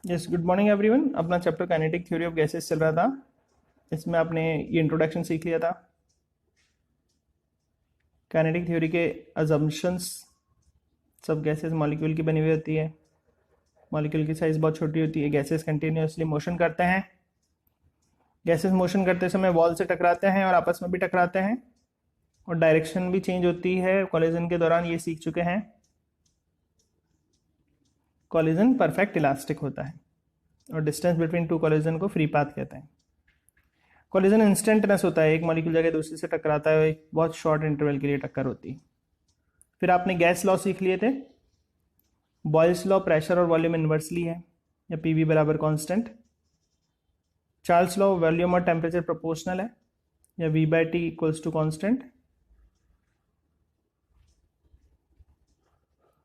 Yes, good morning everyone. अपना chapter kinetic theory of gases चल रहा था। इसमें आपने ये इंट्रोडक्शन सीख लिया था। काइनेटिक थ्योरी के अजम्पशंस, सब गैसेस मॉलिक्यूल की बनी हुई होती है। मॉलिक्यूल की साइज बहुत छोटी होती है। गैसेस कंटिन्यूसली मोशन करते हैं। गैसेस मोशन करते समय वॉल से टकराते हैं और आपस में भी टकराते हैं, और डायरेक्शन भी चेंज होती है कोलिजन के दौरान। ये सीख चुके हैं। कोलिजन परफेक्ट इलास्टिक होता है और डिस्टेंस बिटवीन टू कोलिजन को फ्री पाथ कहते हैं। कोलिजन इंस्टेंटनेस होता है, एक मॉलिक्यूल जाके दूसरे से टकराता है, एक बहुत शॉर्ट इंटरवल के लिए टक्कर होती है। फिर आपने गैस लॉ सीख लिए थे। बॉयल्स लॉ प्रेशर और वॉल्यूम इन्वर्सली है, या पीवी बराबर कांस्टेंट। चार्ल्स लॉ वॉल्यूम और टेम्परेचर प्रोपोर्शनल है, या V by T equals to constant.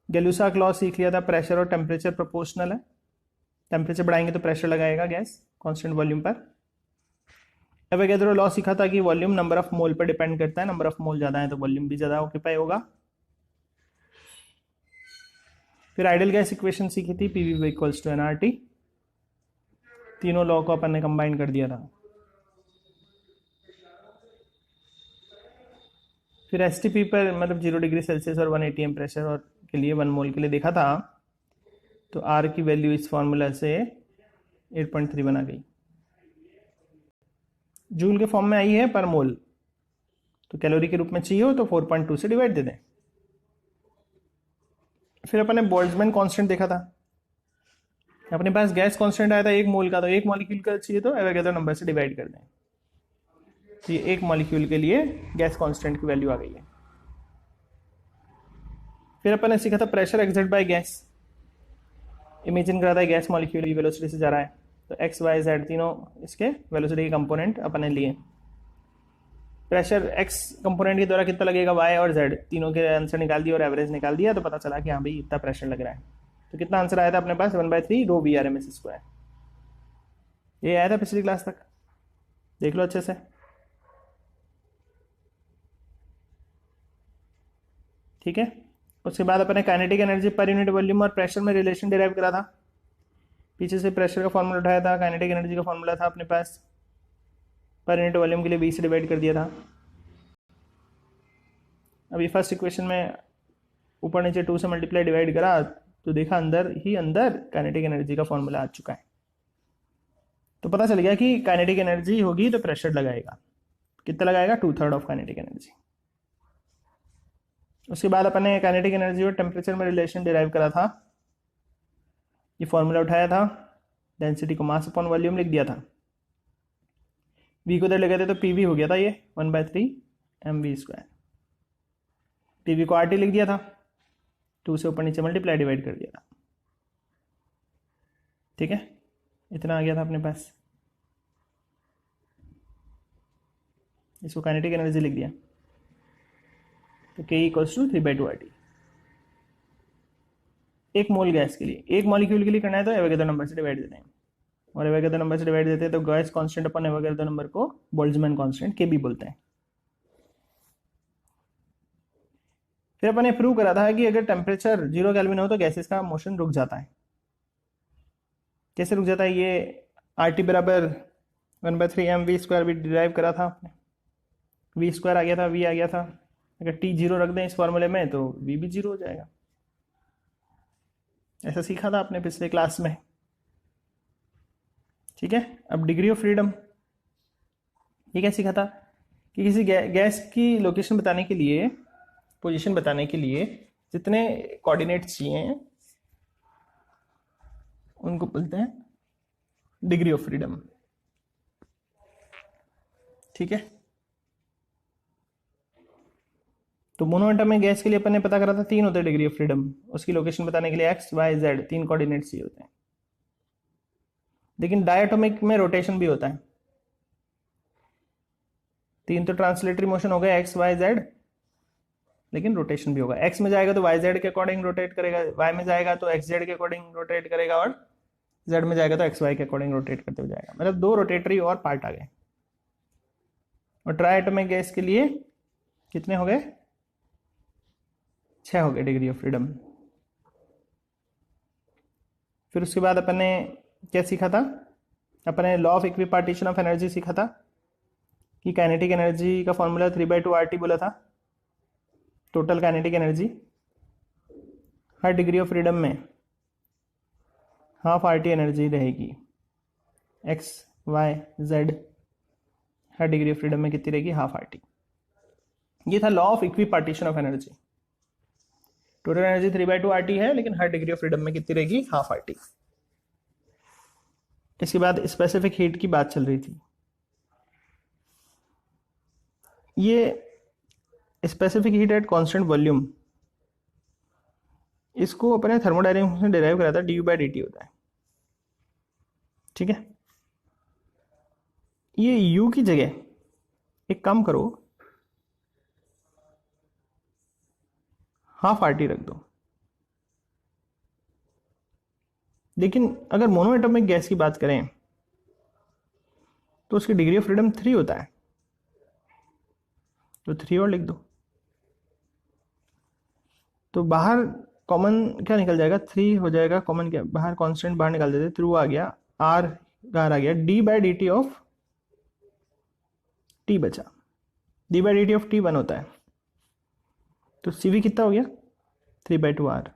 Gay Lussac law सीख लिया था, प्रेशर और टेम्परेचर प्रोपोर्शनल है। टेम्परेचर बढ़ाएंगे तो प्रेशर लगाएगा गैस कांस्टेंट वॉल्यूम पर। एवोगैड्रो लॉ सीखा था कि वॉल्यूम नंबर ऑफ मोल पर डिपेंड करता है। नंबर ऑफ मोल ज़्यादा है तो वॉल्यूम भी ज़्यादा ऑक्यूपाई होगा। फिर आइडियल गैस इक्वेशन सीखी थी, पीवी इक्वल्स टू एनआरटी। तीनों लॉ को अपन ने कंबाइन कर दिया था। फिर एसटीपी पर मतलब 0 डिग्री सेल्सियस और 1 atm प्रेशर और के लिए 1 मोल के लिए देखा था, तो आर की वैल्यू इस फॉर्मूला से 8.3 बना गई। जूल के फॉर्म में आई है पर मोल, तो कैलोरी के रूप में चाहिए हो तो 4.2 से डिवाइड दे दें। फिर अपन ने बोल्ट्जमैन कांस्टेंट देखा था। अपने पास गैस कांस्टेंट आया था 1 मोल का, तो 1 मॉलिक्यूल का चाहिए तो एवोगैड्रो नंबर से डिवाइड कर दें। तो ये 1 मॉलिक्यूल के लिए गैस कांस्टेंट की वैल्यू आ गई है। फिर अपन ने सीखा था pressure exert by gas. Imagine करा था गैस मॉलिक्यूल की वेलोसिटी से जा रहा है, तो एक्स वाई जेड तीनों इसके वेलोसिटी के कंपोनेंट अपन ने लिए। प्रेशर एक्स कंपोनेंट के द्वारा कितना लगेगा, वाई और जेड तीनों के आंसर निकाल दिया और एवरेज निकाल दिया, तो पता चला कि हाँ भाई इतना प्रेशर लग रहा है। तो कितना आंसर आया था अपने पास, 1/3 rho V R M S square. ये आया था पिछली क्लास तक, देख लो अच्छे से। ठीक है। उसके बाद अपने kinetic energy per unit volume और प्रेशर में रिलेशन डिराइव करा था। पीछे से प्रेशर का फॉर्मूला उठाया था, काइनेटिक एनर्जी का फॉर्मूला था अपने पास, पर यूनिट वॉल्यूम के लिए 20 से डिवाइड कर दिया था। अभी फर्स्ट इक्वेशन में ऊपर नीचे 2 से मल्टीप्लाई डिवाइड करा, तो देखा अंदर ही अंदर काइनेटिक एनर्जी का फॉर्मूला आ चुका है। तो पता चल गया कि काइनेटिक एनर्जी होगी तो प्रेशर लगाएगा। कितना लगाएगा, 2/3 ऑफ काइनेटिक एनर्जी। उसके बाद अपन ने काइनेटिक एनर्जी और टेम्परेचर में रिलेशन डिराइव करा था। ये फॉर्मूला उठाया था, डेंसिटी को मास अपॉन वॉल्यूम लिख दिया था। वी को इधर ले गए थे तो पीवी हो गया था ये 1/3 mv²। पीवी को आरटी लिख दिया था, 2 से ऊपर नीचे मल्टीप्लाई डिवाइड कर दिया था। ठीक है, इतना आ गया था अपने पास। इसको काइनेटिक एनर्जी लिख दिया, तो K इक्वल्स टू 3/2 RT। एक मोल गैस के लिए, एक मॉलिक्यूल के लिए करना है तो एवोगैड्रो नंबर से डिवाइड देते हैं, और एवोगैड्रो नंबर से डिवाइड देते हैं तो गैस कांस्टेंट अपन एवोगैड्रो नंबर को बोल्ट्जमैन कांस्टेंट के भी बोलते हैं। फिर अपन ने प्रूव करा था कि अगर टेम्परेचर 0 केल्विन हो तो गैसेस का मोशन रुक जाता है। कैसे रुक जाता है, ये RT बराबर 1/3 mv² भी डिराइव करा था आपने। v² आ गया था, v आ गया था। अगर t 0 रख दें इस फॉर्मूले में तो v भी 0 हो जाएगा। ऐसा सीखा था आपने पिछले क्लास में। ठीक है। अब डिग्री ऑफ फ्रीडम, ये क्या सीखा था कि किसी गैस की लोकेशन बताने के लिए, पोजीशन बताने के लिए जितने कोऑर्डिनेट्स चाहिए उनको बोलते हैं डिग्री ऑफ फ्रीडम। ठीक है। तो मोनोएटॉमिक गैस के लिए अपन ने पता करा था 3 होते हैं डिग्री ऑफ फ्रीडम। उसकी लोकेशन बताने के लिए एक्स वाई जेड 3 कोऑर्डिनेट्स ही होते हैं। लेकिन डायटोमिक में रोटेशन भी होता है। 3 तो ट्रांसलेटरी मोशन हो गया एक्स वाई जेड, लेकिन रोटेशन भी होगा। एक्स में जाएगा तो वाई जेड के अकॉर्डिंग रोटेट करेगा, वाई में जाएगा तो एक्स जेड के अकॉर्डिंग रोटेट करेगा, और जेड में जाएगा तो एक्स वाई के अकॉर्डिंग रोटेट करते हुए जाएगा। मतलब 2 रोटेटरी और पार्ट आ गए। और ट्राइएटोमिक गैस के लिए कितने हो गए, 6 हो गए डिग्री ऑफ फ्रीडम। फिर उसके बाद अपन ने क्या सीखा था अपने? Law of equipartition of energy सीखा था कि काइनेटिक एनर्जी का फॉर्मूला 3/2 RT बोला था। टोटल काइनेटिक एनर्जी हर डिग्री ऑफ फ्रीडम में हाफ RT एनर्जी रहेगी। एक्स वाई जेड हर डिग्री ऑफ फ्रीडम में कितनी रहेगी? Half RT। ये था law of equipartition of energy. Total energy 3/2 RT है, लेकिन हर डिग्री ऑफ फ्रीडम में कितनी रहेगी? Half RT। इसके बाद स्पेसिफिक हीट की बात चल रही थी। ये specific heat at constant volume, इसको अपने थर्मोडायनेमिक्स में डिराइव करा था, du/dt होता है। ठीक है, ये u की जगह एक काम करो, हाफ RT रख दो। लेकिन अगर मोनोएटॉमिक गैस की बात करें तो उसकी डिग्री ऑफ फ्रीडम 3 होता है, तो 3 और लिख दो। तो बाहर कॉमन क्या निकल जाएगा? 3 हो जाएगा कॉमन। क्या बाहर? कांस्टेंट बाहर निकाल देते, थ्रू आ गया, r बाहर आ गया, d/dt ऑफ t बचा। d/dt ऑफ t 1 होता है, तो cv कितना हो गया? 3/2R।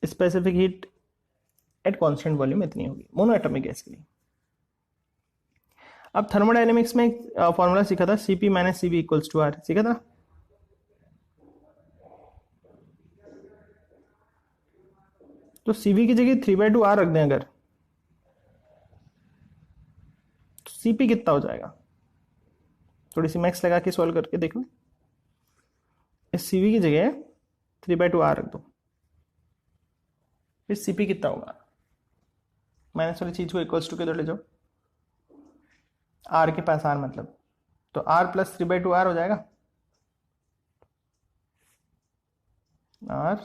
Specific heat at constant volume इतनी होगी मोनोएटॉमिक गैस के लिए। अब थर्मोडायनेमिक्स में एक फॉर्मूला सीखा था, Cp - Cv equals to R, सीखा था। तो Cv की जगह 3/2R रख दें अगर, तो Cp कितना हो जाएगा? थोड़ी सी मैक्स लगा के सॉल्व करके देख लो। इस Cv की जगह 3/2R रख दो, फिर Cp कितना होगा? माइनस वाली चीज को इक्वल्स टू के इधर ले जाओ, R के पास R मतलब, तो R प्लस 3/2R हो जाएगा। R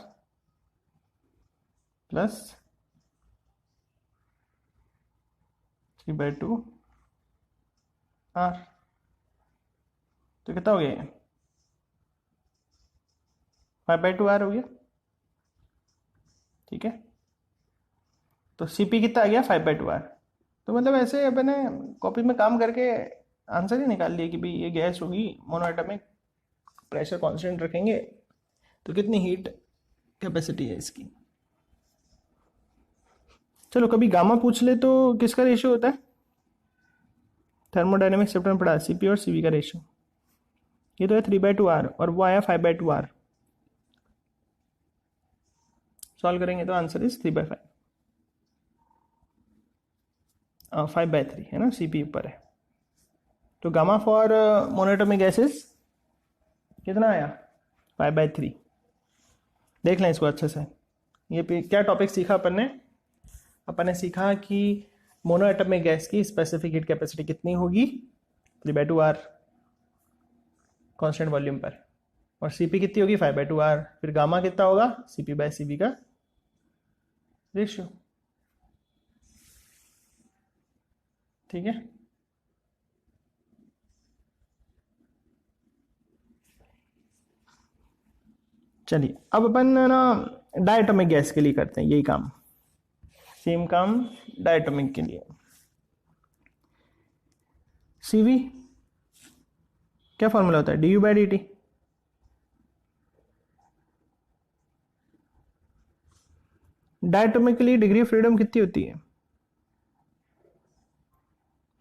प्लस 3/2R, तो कितना हो गया? 5/2R हो गया। ठीक है, तो Cp कितना आ गया? 5/2R। तो मतलब ऐसे अपने कॉपी में काम करके आंसर ही निकाल लिए कि भाई ये गैस होगी मोनोएटॉमिक, प्रेशर कांस्टेंट रखेंगे तो कितनी हीट कैपेसिटी है इसकी। चलो कभी गामा पूछ ले तो किसका रेशियो होता है? थर्मोडायनेमिक्स चैप्टर में पढ़ा, Cp और Cv का रेशियो। ये तो है 3/2R और वो आया 5/2R। सॉल्व करेंगे तो आंसर इज 3/5, 5/3 है ना, Cp ऊपर है। तो गामा फॉर मोनोएटॉमिक गैसेस कितना आया? 5/3। देख लें इसको अच्छे से। ये क्या टॉपिक सीखा अपन ने सीखा कि मोनोएटॉमिक गैस की स्पेसिफिक हीट कैपेसिटी कितनी होगी? 3/2R कांस्टेंट वॉल्यूम पर, और Cp कितनी होगी? 5/2R। फिर गामा कितना होगा? Cp/Cv का रेशियो। ठीक है, चलिए अब अपन ना डायटोमिक गैस के लिए करते हैं यही काम, सेम काम डायटोमिक के लिए। Cv क्या फॉर्मूला होता है? du/dt। डायटोमिक के लिए डिग्री ऑफ फ्रीडम कितनी होती है?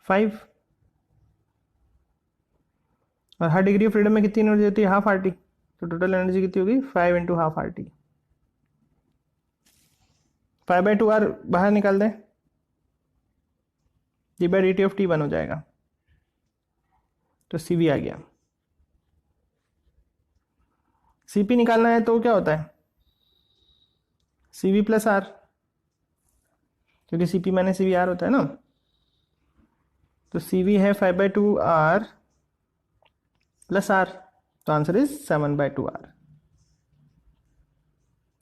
5। और हर डिग्री ऑफ फ्रीडम में कितनी एनर्जी होती है? Half RT। तो टोटल एनर्जी कितनी होगी? 5 × हाफ RT। 5/2R बाहर निकाल दें, d/dt ऑफ t 1 हो जाएगा, तो Cv आ गया। Cp निकालना है तो क्या होता है? Cv प्लस R, क्योंकि Cp - Cv R होता है ना। तो Cv है 5/2R प्लस R, तो आंसर इज 7/2R।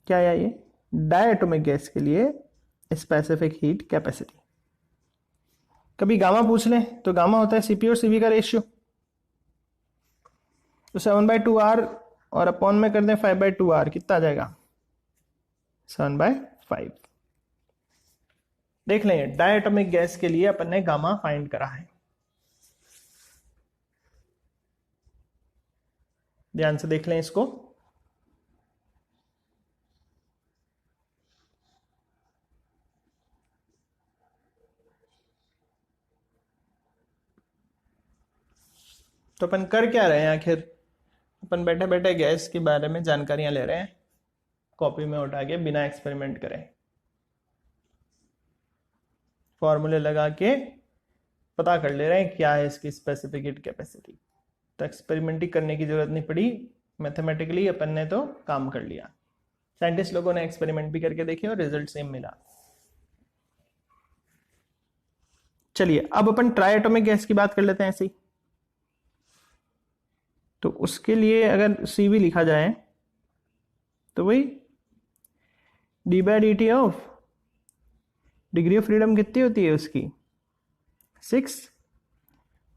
क्या आया ये? डायटोमिक गैस के लिए स्पेसिफिक हीट कैपेसिटी। कभी गामा पूछ ले तो गामा होता है Cp और Cv का रेशियो, तो 7/2R और अपॉन में कर दें 5/2R, कितना आ जाएगा? 7/5। देख लें, डायटोमिक गैस के लिए अपन ने गामा फाइंड करा है। ध्यान से देख लें इसको। तो अपन कर क्या रहे हैं आखिर? अपन बैठे बैठे गैस के बारे में जानकारियां ले रहे हैं, कॉपी में उठा के, बिना एक्सपेरिमेंट करे, फॉर्मूले लगा के पता कर ले रहे हैं क्या है इसकी स्पेसिफिक हीट कैपेसिटी। तो एक्सपेरिमेंट ही करने की जरूरत नहीं पड़ी, मैथमेटिकली अपन ने तो काम कर लिया। साइंटिस्ट लोगों ने एक्सपेरिमेंट भी करके देखे और रिजल्ट सेम मिला। चलिए अब अपन ट्राई एटॉमिक गैस की बात कर लेते हैं ऐसे ही। तो उसके लिए अगर CV लिखा जाए तो वही d/dt of degree of freedom कितनी होती है उसकी 6,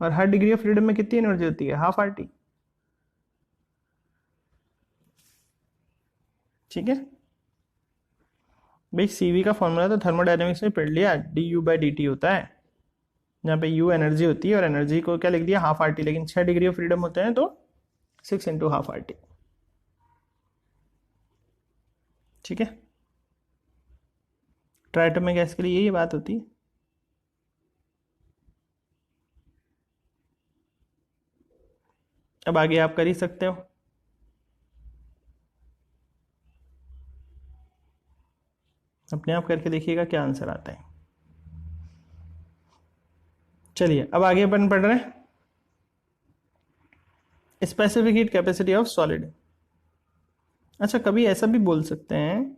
और हर डिग्री ऑफ फ्रीडम में कितनी एनर्जी होती है ½ RT। ठीक है भाई, CV का फॉर्मूला तो थर्मोडायनेमिक्स में पढ़ लिया, du/dt होता है, जहाँ पे U एनर्जी होती है और एनर्जी को क्या लिख दिया ½ RT, लेकिन 6 डिग्री ऑफ फ्रीडम होते हैं तो 6 × ½ RT। ठीक है, ट्राइटोमिक गैस के लिए यही बात होती है। अब आगे आप कर ही सकते हो। अपने आप करके देखिएगा क्या आंसर आता है। चलिए अब आगे अपन पढ़ रहे हैं specific heat capacity of solid. अच्छा, कभी ऐसा भी बोल सकते हैं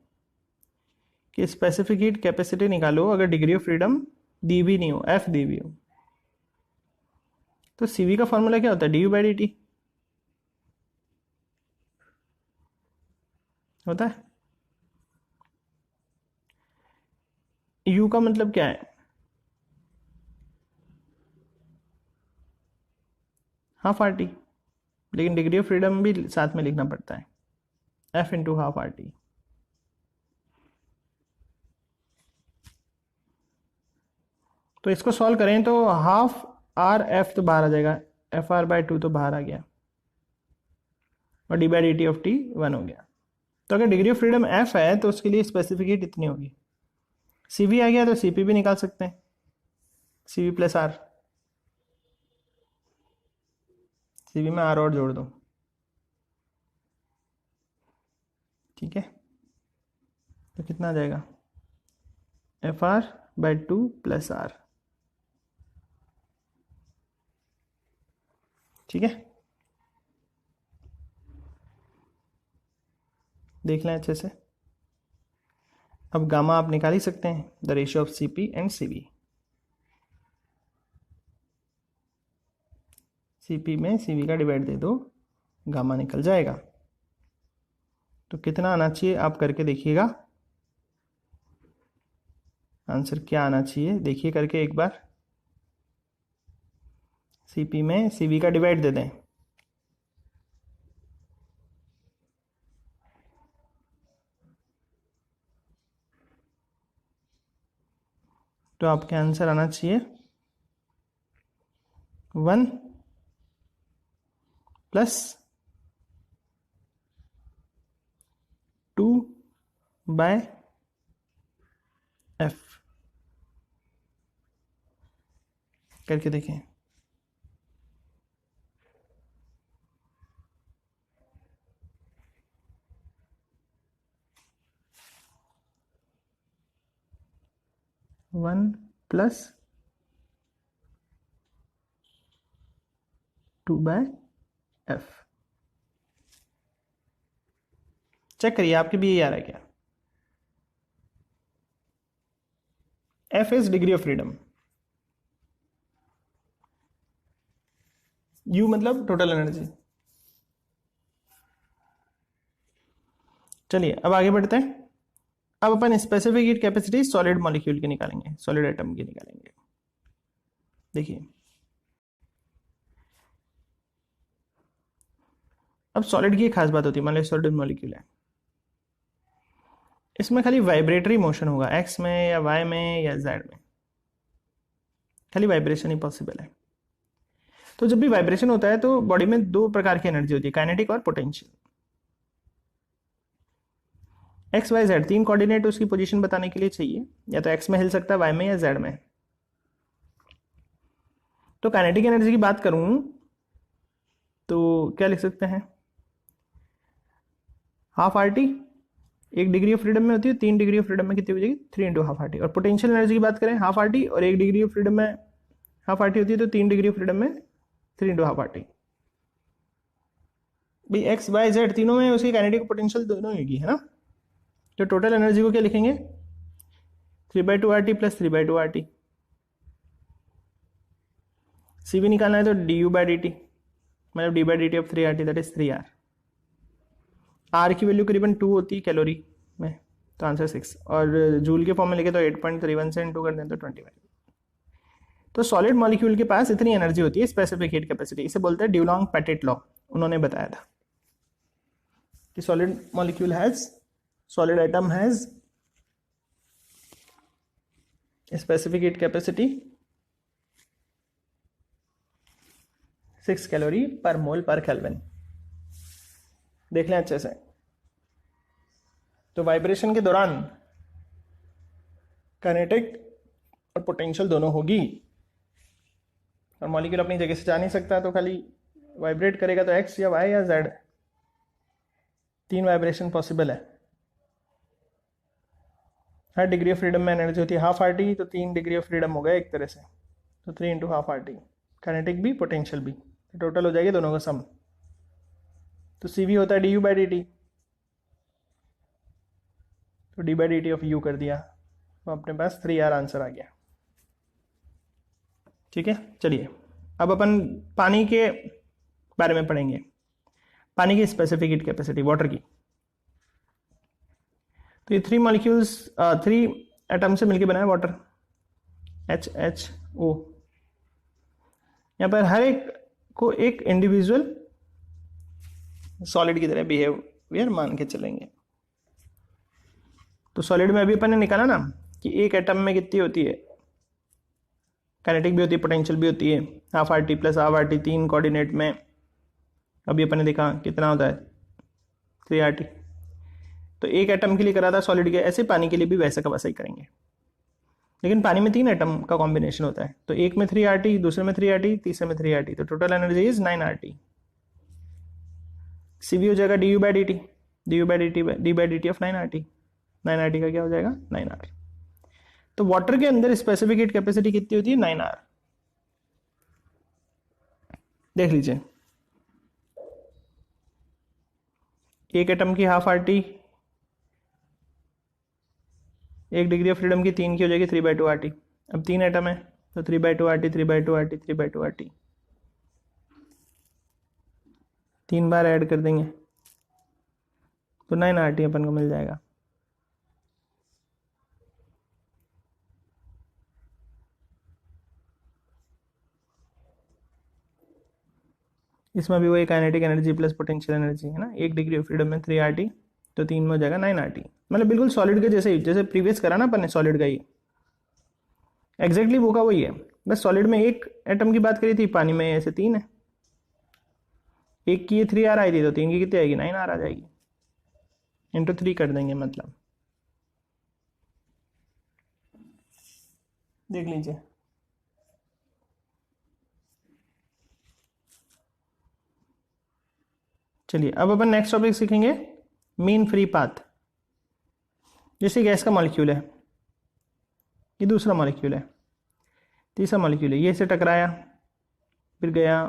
कि स्पेसिफिक हीट कैपेसिटी निकालो अगर डिग्री ऑफ फ्रीडम दी भी नहीं हो, F दी भी हो। तो CV का फॉर्मूला क्या होता है du/dt होता है। U का मतलब क्या है ½ RT, लेकिन डिग्री ऑफ फ्रीडम भी साथ में लिखना पड़ता है, F × ½ RT। तो इसको सॉल्व करें तो ½ RF तो बाहर आ जाएगा, FR/2 तो बाहर आ गया, और d/dt ऑफ t 1 हो गया। तो अगर डिग्री ऑफ फ्रीडम F है तो उसके लिए स्पेसिफिक हीट इतनी होगी। CV आ गया तो CP भी निकाल सकते हैं, CV + R, CV में R और जोड़ दो। ठीक है, तो कितना आ जाएगा FR/2 + R। ठीक है, देख लें अच्छे से। अब गामा आप निकाल ही सकते हैं, the ratio of CP and CV। CP में CV का डिवाइड दे दो, गामा निकल जाएगा। तो कितना आना चाहिए आप करके देखिएगा, आंसर क्या आना चाहिए देखिए करके एक बार। CP में CV का डिवाइड दे दें, तो आपके आंसर आना चाहिए 1 + 2/F करके देखें। One + 2/F। चेक करिए आपके भी यही आ रहा है क्या? F is degree of freedom, U मतलब टोटल एनर्जी। चलिए अब आगे बढ़ते हैं। अब अपन specific heat capacity solid molecule की निकालेंगे, सॉलिड एटम की निकालेंगे। देखिए अब सॉलिड की एक खास बात होती है, मान लो सॉलिड मॉलिक्यूल है, इसमें खाली वाइब्रेटरी मोशन होगा, एक्स में या वाई में या जेड में, खाली वाइब्रेशन ही पॉसिबल है। तो जब भी वाइब्रेशन होता है तो बॉडी में दो प्रकार की एनर्जी होती है, काइनेटिक और पोटेंशियल। एक्स वाई जेड तीन कोऑर्डिनेट उसकी पोजीशन बताने के लिए चाहिए, या तो एक्स में हिल सकता है, वाई में या जेड में। तो काइनेटिक एनर्जी की बात करूं तो क्या लिख सकते हैं, half R T 1 degree of freedom में होती है, 3 डिग्री ऑफ फ्रीडम में कितनी हो जाएगी, 3 इंटू हाफ आर टी। और पोटेंशियल एनर्जी की बात करें, हाफ आर टी और 1 डिग्री ऑफ फ्रीडम में हाफ आर टी होती है, तो 3 डिग्री ऑफ फ्रीडम में 3 इंटू हाफ आर टी। भाई एक्स वाई जेड तीनों में उसकी काइनेटिक पोटेंशियल दोनों होगी, है ना। तो टोटल एनर्जी को क्या लिखेंगे, 3/2 R T plus 3/2 R T. C भी निकालना है तो D U by D T, मतलब D by D T of 3 R T, that is 3 R. R की वैल्यू करीबन 2 होती है कैलोरी में, तो आंसर 6। और जूल के फॉर्म में लिखे तो 8.31 से इंटू कर दें तो 25। तो सॉलिड मॉलिक्यूल के पास इतनी एनर्जी होती है, स्पेसिफिक हीट कैपेसिटी। इसे बोलते हैं ड्यूलॉन्ग पेटिट लॉ, उन्होंने बताया था कि solid molecule has, solid atom has specific heat capacity 6 calorie पर मोल पर केल्विन। देख लें अच्छे से। तो वाइब्रेशन के दौरान काइनेटिक और पोटेंशियल दोनों होगी, और मॉलिक्यूल अपनी जगह से जा नहीं सकता, तो खाली वाइब्रेट करेगा। तो एक्स या वाई या जेड, 3 वाइब्रेशन पॉसिबल है। हर डिग्री ऑफ फ्रीडम में एनर्जी होती है हाफ आर टी, तो 3 डिग्री ऑफ फ्रीडम हो गया एक तरह से, तो 3 into half R T, kinetic भी पोटेंशियल भी, तो टोटल हो जाएगी दोनों का सम। तो सी वी होता है D U by D T, तो D by D T of U कर दिया, तो अपने पास 3 आर आंसर आ गया। ठीक है, चलिए अब अपन पानी के बारे में पढ़ेंगे, पानी की स्पेसिफिक हीट कैपेसिटी वाटर की। तो ये 3 मॉलिक्यूल्स 3 एटम से मिलकर बना है वाटर, HHO। यहाँ पर हर एक को एक इंडिविजुअल सॉलिड की तरह बिहेवियर मान के चलेंगे। तो सॉलिड में अभी अपन ने निकाला ना कि एक एटम में कितनी होती है, काइनेटिक भी होती है, पोटेंशियल भी होती है, half are T plus half R T 3 coordinate में। अभी अपन ने देखा कितना होता है, 3 आर टी। तो एक एटम के लिए करा था सॉलिड के, ऐसे पानी के लिए भी वैसे का वैसा ही करेंगे। लेकिन पानी में 3 एटम का कॉम्बिनेशन होता है, तो एक में 3 आर टी, दूसरे में 3 आर टी, तीसरे में 3 आर टी, तो total energy is 9 R T. C V हो जाएगा D U by D T, D U by D T, D by D T of 9 R T. 9 R T का क्या हो जाएगा, 9 आर। तो वाटर के अंदर स्पेसिफिक हीट कैपेसिटी कितनी होती है, 9 आर। देख लीजिए, एक एटम की half R T, 1 degree of freedom की 3 की हो जाएगी 3/2 आर टी। अब 3 एटम है तो 3/2 R T, 3/2 R T, 3/2 R T, 3 बार ऐड कर देंगे तो 9 आर टी अपन को मिल जाएगा। इसमें भी वही kinetic energy plus potential energy है ना, 1 डिग्री ऑफ फ्रीडम में 3 आर टी, तो 3 में हो जाएगा 9 आर टी। मतलब बिल्कुल सॉलिड के जैसे ही, जैसे प्रीवियस करा ना अपन ने सॉलिड का, ही एग्जैक्टली वो का वही है। बस सॉलिड में एक एटम की बात करी थी, पानी में ऐसे 3 है, एक की ये 3 आर आई थी, तो 3 की कितनी आएगी, 9 आर आ जाएगी, इंटू 3 कर देंगे। मतलब देख लीजिए, चलिए अब अपन नेक्स्ट टॉपिक सीखेंगे, मीन फ्री पाथ। जैसे गैस का मॉलिक्यूल है, ये दूसरा मॉलिक्यूल है, तीसरा मॉलिक्यूल है, ये से टकराया, फिर गया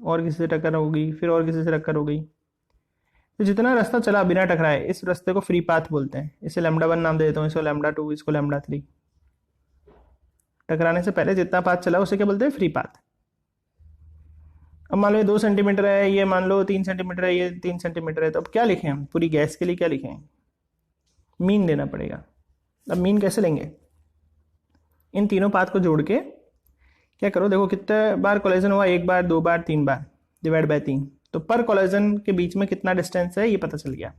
और किसी से टक्कर हो गई, फिर और किसी से टक्कर हो गई। तो जितना रास्ता चला बिना टकराए, इस रास्ते को फ्री पाथ बोलते हैं। इसे λ1 नाम दे देता हूँ, इसको λ2, इसको λ3। टकराने से पहले जितना पाथ चला उसे क्या बोलते हैं, फ्री पाथ। अब मान लो ये 2 सेंटीमीटर है, ये मान लो 3 सेंटीमीटर है, ये 3 सेंटीमीटर है, तो अब क्या लिखें हम पूरी गैस के लिए, क्या लिखें, मीन देना पड़ेगा। अब मीन कैसे लेंगे, इन तीनों पाथ को जोड़ के क्या करो, देखो कितने बार कोलिजन हुआ, 1 बार, 2 बार, 3 बार, डिवाइड बाय 3, तो पर कोलिजन के बीच में कितना डिस्टेंस है ये पता चल गया।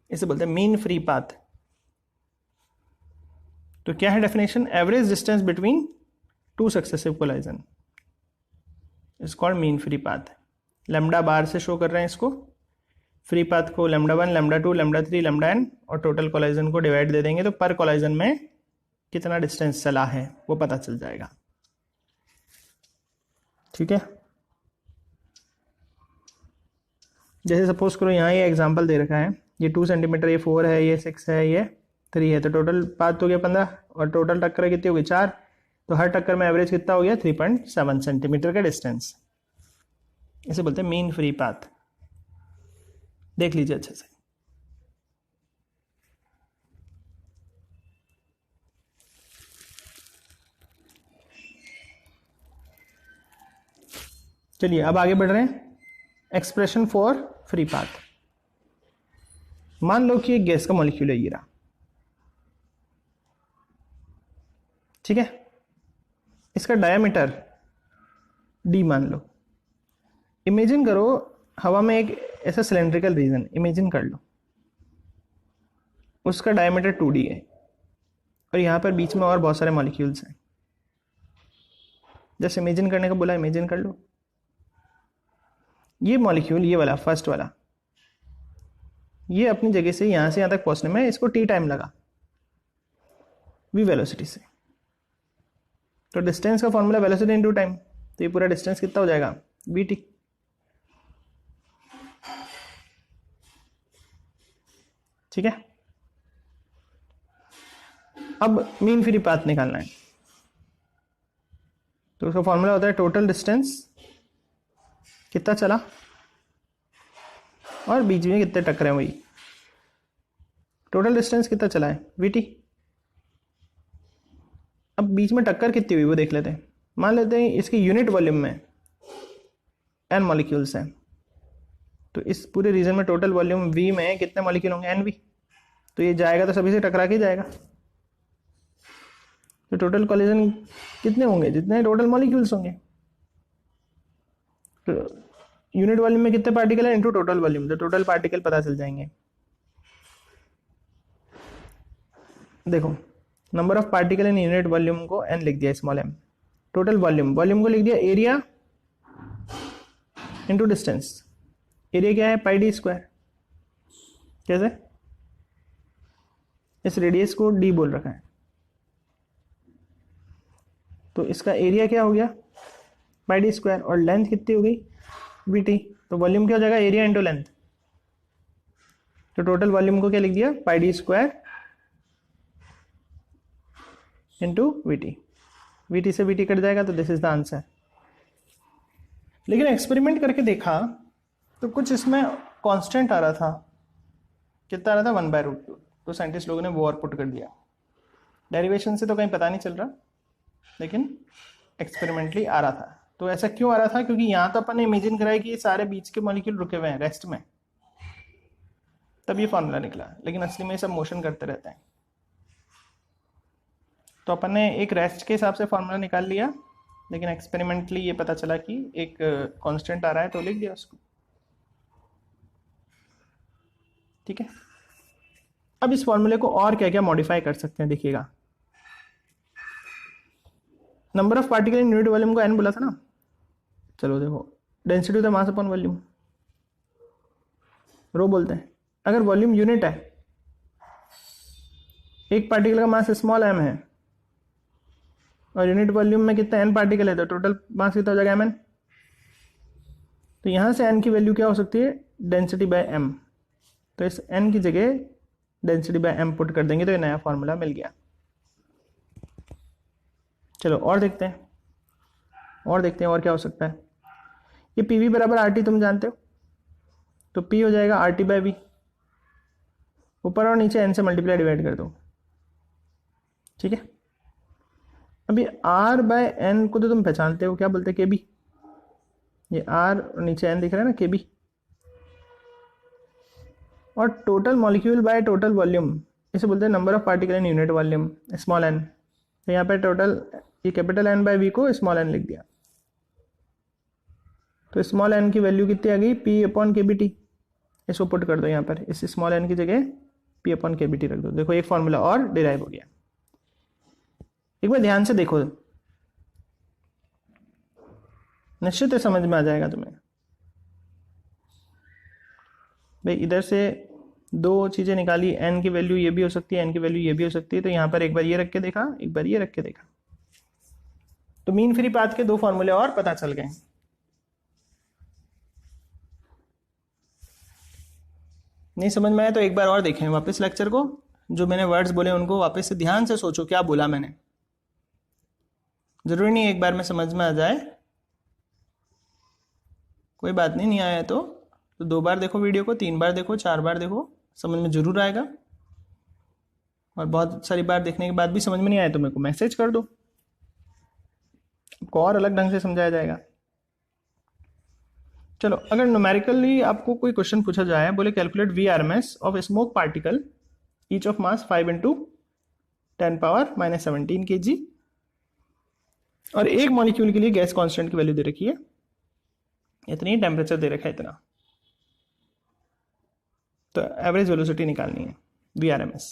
इसे बोलते हैं मीन फ्री पाथ। तो क्या है definition? Average distance between two successive collision is called mean free path. Lambda bar से शो कर रहे हैं इसको, फ्री पाथ को lambda 1, lambda 2, lambda 3, lambda n और टोटल कोलाइजन को डिवाइड दे देंगे तो पर कोलाइजन में कितना डिस्टेंस चला है वो पता चल जाएगा। ठीक है, जैसे सपोज करो यहाँ ये एग्जांपल दे रखा है, ये 2 सेंटीमीटर, ये 4 है, ये 6 है, ये 3 है, तो टोटल पाथ तो गया 15 और टोटल टक्कर कितनी होगी 4, तो हर टक्कर में एवरेज कितना हो गया 3.7 सेंटीमीटर का डिस्टेंस। इसे बोलते हैं मीन फ्री पाथ। देख लीजिए अच्छे से। चलिए अब आगे बढ़ रहे हैं। Expression for free path. मान लो कि एक गैस का मॉलिक्यूल है ये रहा, ठीक है, इसका डायमीटर d मान लो। इमेजिन करो हवा में एक ऐसा सिलेंड्रिकल रीजन इमेजिन कर लो, उसका डायमीटर 2d है और यहाँ पर बीच में और बहुत सारे मॉलिक्यूल्स हैं। जैसे इमेजिन करने का बोला, इमेजिन कर लो ये मॉलिक्यूल, ये वाला फर्स्ट वाला, ये अपनी जगह से यहाँ से यहाँ तक पहुँचने में इसको t टाइम लगा v वेलोसिटी से। तो डिस्टेंस का फॉर्मूला वेलोसिटी इनटू टाइम, तो ये पूरा डिस्टेंस कितना हो जाएगा vt। ठीक है, अब मीन फ्री पाथ निकालना है, तो उसका फॉर्मूला होता है टोटल डिस्टेंस कितना चला और बीच में कितने टक्कर हैं, वही टोटल डिस्टेंस कितना चला है vt। अब बीच में टक्कर कितनी हुई वो देख लेते हैं। मान लेते हैं इसकी यूनिट वॉल्यूम में n मॉलिक्यूल्स हैं, तो इस पूरे रीजन में टोटल वॉल्यूम v में कितने मॉलिक्यूल होंगे nv, तो ये जाएगा तो सभी से टकरा के जाएगा। तो टोटल कोलिजन कितने होंगे जितने टोटल मॉलिक्यूल्स होंगे। तो यूनिट वॉल्यूम में कितने पार्टिकल है इनटू टोटल वॉल्यूम, तो टोटल पार्टिकल पता चल जाएंगे। देखो number of particle in unit volume को n लिख दिया स्मॉल m, टोटल वॉल्यूम को लिख दिया एरिया इनटू डिस्टेंस। एरिया क्या है पाई d स्क्वायर। कैसे? इस रेडियस को d बोल रखा है, तो इसका एरिया क्या हो गया पाई d स्क्वायर और लेंथ कितनी हो गई vt। तो वॉल्यूम क्या हो जाएगा एरिया इंटू लेंथ। तो टोटल वॉल्यूम को क्या लिख दिया पाई d square into vt। vt से vt कट जाएगा तो दिस इज द आंसर। लेकिन एक्सपेरिमेंट करके देखा तो कुछ इसमें कांस्टेंट आ रहा था। कितना आ रहा था 1/√2। तो साइंटिस्ट लोगों ने वो और पुट कर दिया। डेरिवेशन से तो कहीं पता नहीं चल रहा, लेकिन एक्सपेरिमेंटली आ रहा था। तो ऐसा क्यों आ रहा था? क्योंकि यहाँ तो अपन ने इमेजिन कराया कि ये सारे बीच के मॉलिक्यूल रुके हुए हैं रेस्ट में, तब ये फॉर्मूला निकला। लेकिन असली में सब मोशन करते रहते हैं। तो अपन ने एक रेस्ट के हिसाब से फॉर्मूला निकाल लिया, लेकिन एक्सपेरिमेंटली ये पता चला कि एक कांस्टेंट आ रहा है तो लिख दिया उसको। ठीक है, अब इस फॉर्मूले को और क्या क्या मॉडिफाई कर सकते हैं देखिएगा। Number of particle in unit volume को n बोला था ना, चलो देखो density of the mass upon volume rho बोलते हैं। अगर वॉल्यूम यूनिट है, एक पार्टिकल का मास स्मॉल m है और यूनिट वॉल्यूम में कितना n पार्टिकल है, तो टोटल मास कितना हो जाएगा mn। तो यहाँ से n की वैल्यू क्या हो सकती है डेंसिटी बाय m। तो इस n की जगह डेंसिटी बाय m पुट कर देंगे तो ये नया फॉर्मूला मिल गया। चलो और देखते हैं और क्या हो सकता है। ये पी वी बराबर आर टी तुम जानते हो, तो P हो जाएगा आर टी बाई वी। ऊपर और नीचे n से मल्टीप्लाई डिवाइड कर दो। ठीक है, अभी r बाय n को तो तुम पहचानते हो, क्या बोलते हैं के बी। ये r और नीचे n दिख रहा है ना के बी। और total molecule by total volume, इसे बोलते हैं number of particle in unit volume small n। तो यहाँ पे टोटल ये कैपिटल N बाय वी को स्मॉल n लिख दिया। तो स्मॉल n की वैल्यू कितनी आ गई P अपॉन के बी टी। इसको पुट कर दो यहाँ पर, इस स्मॉल n की जगह P अपॉन के बी टी रख दो। देखो एक फॉर्मूला और डिराइव हो गया। एक बार ध्यान से देखो, निश्चित समझ में आ जाएगा तुम्हें। भाई इधर से दो चीजें निकाली, n की वैल्यू ये भी हो सकती है, n की वैल्यू ये भी हो सकती है, तो यहां पर एक बार ये रख के देखा, एक बार ये रख के देखा, तो मीन फ्री पाथ के दो फॉर्मूले और पता चल गए। नहीं समझ में आया तो एक बार और देखें वापस लेक्चर को, जो मैंने वर्ड्स बोले उनको वापस से ध्यान से सोचो क्या बोला मैंने। जरूरी नहीं एक बार में समझ में आ जाए, कोई बात नहीं आया तो 2 बार देखो वीडियो को, 3 बार देखो, 4 बार देखो, समझ में जरूर आएगा। और बहुत सारी बार देखने के बाद भी समझ में नहीं आया तो मेरे को मैसेज कर दो, आपको और अलग ढंग से समझाया जाएगा। चलो, अगर न्यूमेरिकली आपको कोई क्वेश्चन पूछा जाए, बोले calculate VRMS of smoke particle each of mass 5 × 10⁻⁻17 kg, और एक मॉलिक्यूल के लिए गैस कांस्टेंट की वैल्यू दे रखी है इतनी, टेम्परेचर दे रखा है इतना, तो एवरेज वेलोसिटी निकालनी है VRMS।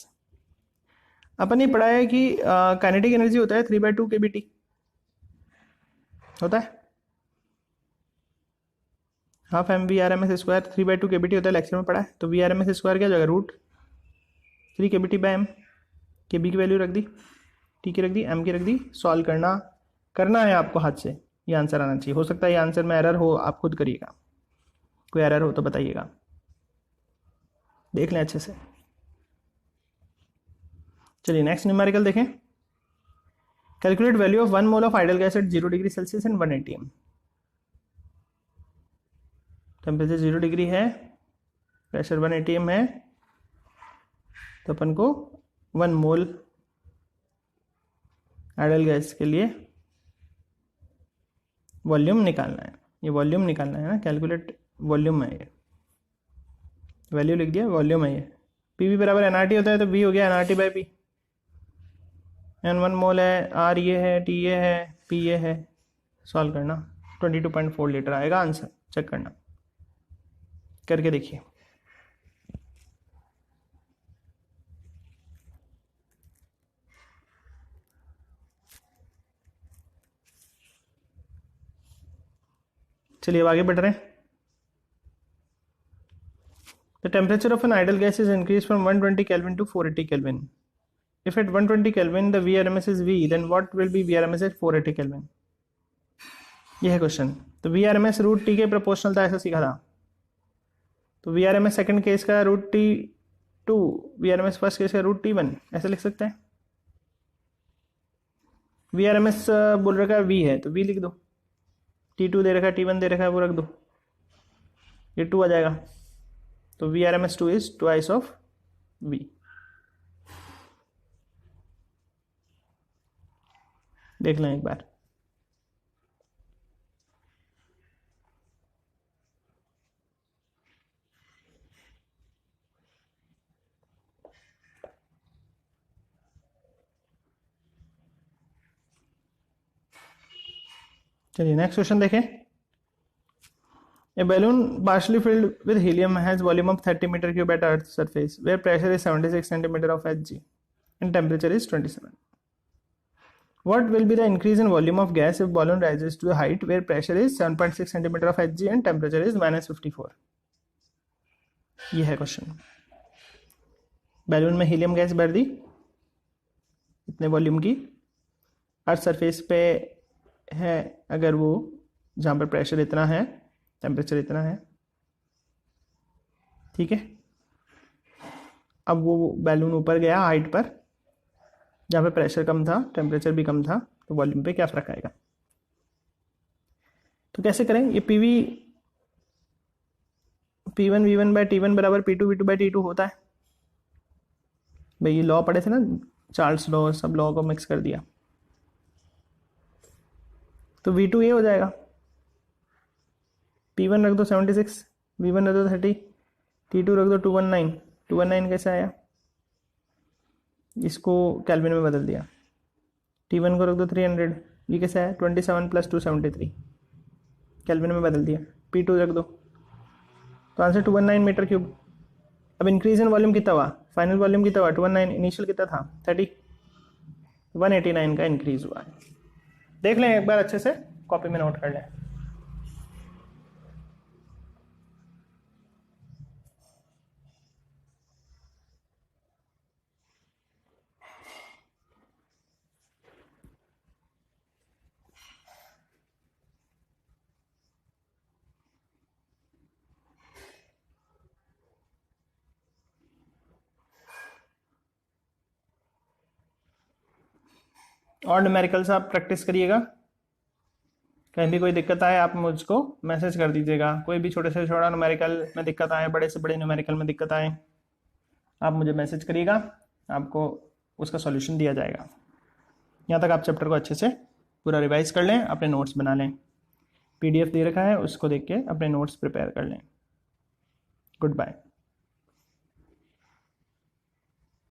अपन ने पढ़ा है कि काइनेटिक एनर्जी होता है 3/2 kBT होता है, half M VRMS square 3/2 kBT होता है, लेक्चर में पढ़ा है। तो VRMS स्क्वायर क्या जाएगा, √3 kBT/m, kB की वैल्यू रख दी, T की रख दी, M की रख दी। सॉल्व करना है आपको हाथ से, ये आंसर आना चाहिए। हो सकता है ये आंसर में एरर हो, आप खुद करिएगा, कोई एरर हो तो बताइएगा, देख लें अच्छे से। चलिए नेक्स्ट न्यूमेरिकल देखें। Calculate value of 1 mole of idol gas at 0 degree Celsius and 1 atm। Temperature 0 degree है, प्रेशर 1 atm है, तो अपन को 1 मोल आइडल गैस के लिए वॉल्यूम निकालना है। ये वॉल्यूम निकालना है ना, कैलकुलेट वॉल्यूम है, ये वैल्यू लिख दिया, वॉल्यूम है ये। PV बराबर nRT होता है, तो V हो गया nRT/P। N1 मोल है, R ये है, T ये है, P ये है। सॉल्व करना, 22.4 लीटर आएगा आंसर, चेक करना, करके देखिए। चलिए अब आगे बढ़ रहे हैं। The temperature of an idle gas is increased from 120 Kelvin to 480 Kelvin. If at 120 Kelvin the VRMS is V, then what will be VRMS at 480 Kelvin? यह है क्वेश्चन। तो VRMS √T के प्रोपोर्शनल था, ऐसा सीखा था। तो VRMS सेकंड केस का √T2, VRMS फर्स्ट केस का √T1, ऐसे लिख सकते हैं। VRMS बोल रखा है V है, तो V लिख दो। T2 दे रखा है, T1 दे रखा है, वो रख दो, ये 2 आ जाएगा। तो VRMS2 is twice of V। देख लें एक बार। चलिए नेक्स्ट क्वेश्चन देखें। A balloon partially filled with helium has volume of 30 meter cube at Earth's surface, where pressure is 76 centimeter of Hg and temperature is 27. What will be the increase in volume of gas if balloon rises to a height where pressure is 7.6 centimeter of Hg and temperature is -54? ये है question. Balloon में helium gas भर दी इतने volume की, earth surface पे है, अगर वो जहाँ पर प्रेशर इतना है, टेम्परेचर इतना है, ठीक है। अब वो बैलून ऊपर गया हाइट पर, जहाँ पे प्रेशर कम था, टेम्परेचर भी कम था, तो वॉल्यूम पे क्या फर्क आएगा। तो कैसे करें, ये P1 V1/T1 बराबर P2 V2/T2 होता है। भाई ये लॉ पढ़े थे ना, चार्ल्स लॉ, सब लॉ को मिक्स कर दिया, तो V2 ये हो जाएगा। P1 रख दो 76, V1 रख दो 30, T2 रख दो 219। 219 कैसे आया, इसको केल्विन में बदल दिया। T1 को रख दो 300, ये कैसे आया 27 + 273, केल्विन में बदल दिया। P2 रख दो, तो आंसर 219 मीटर क्यूब। अब इंक्रीज इन वॉल्यूम कितना हुआ, फाइनल वॉल्यूम कितना हुआ 219, इनिशियल कितना था 30, 189 का इंक्रीज हुआ है। देख लें एक बार अच्छे से, कॉपी में नोट कर लें। और न्यूमेरिकल्स आप प्रैक्टिस करिएगा। कहीं भी कोई दिक्कत आए आप मुझको मैसेज कर दीजिएगा। कोई भी छोटे से छोटा न्यूमेरिकल में दिक्कत आए, बड़े से बड़े न्यूमेरिकल में दिक्कत आए, आप मुझे मैसेज करिएगा, आपको उसका सॉल्यूशन दिया जाएगा। यहाँ तक आप चैप्टर को अच्छे से पूरा रिवाइज कर लें, अपने नोट्स बना लें। PDF दे रखा है, उसको देख के अपने नोट्स प्रिपेयर कर लें। Good bye.